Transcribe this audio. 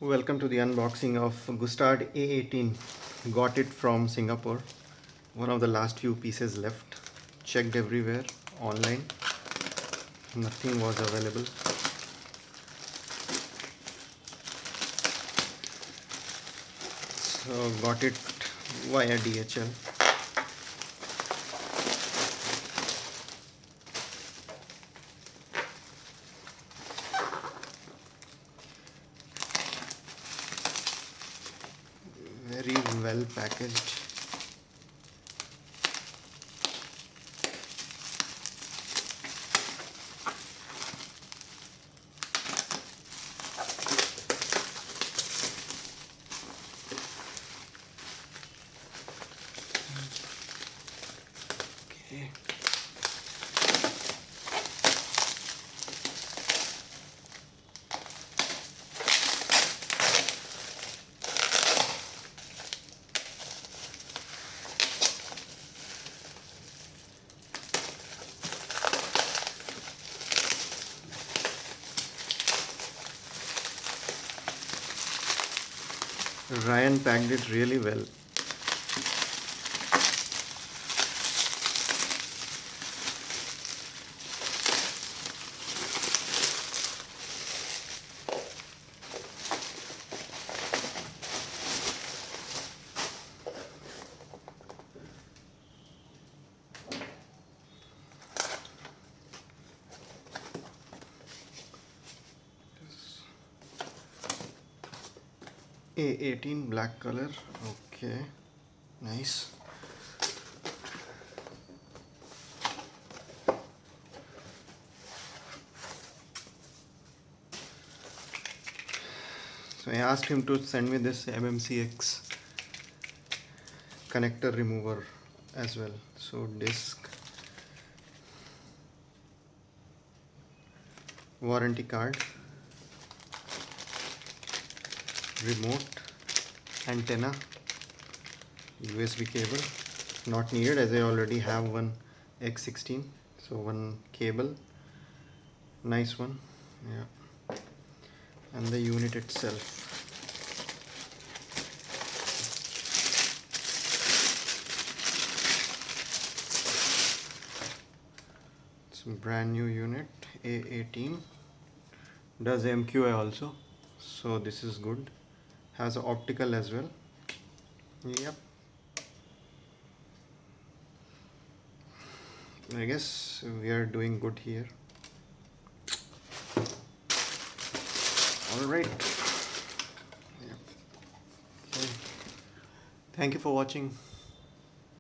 Welcome to the unboxing of GUSTARD A18. Got it from Singapore. One of the last few pieces left. Checked everywhere online. Nothing was available. So got it via DHL. Very well packaged. Okay. Ryan packed it really well. A18 black color. Okay, nice. So I asked him to send me this MMCX connector remover as well. So disc, warranty card, remote, antenna, USB cable. Not needed as I already have one X16. So one cable, nice one, yeah. And the unit itself. It's a brand new unit, A18. Does MQA also, so this is good. Has an optical as well. Yep. I guess we are doing good here. All right. Yep. Okay. Thank you for watching.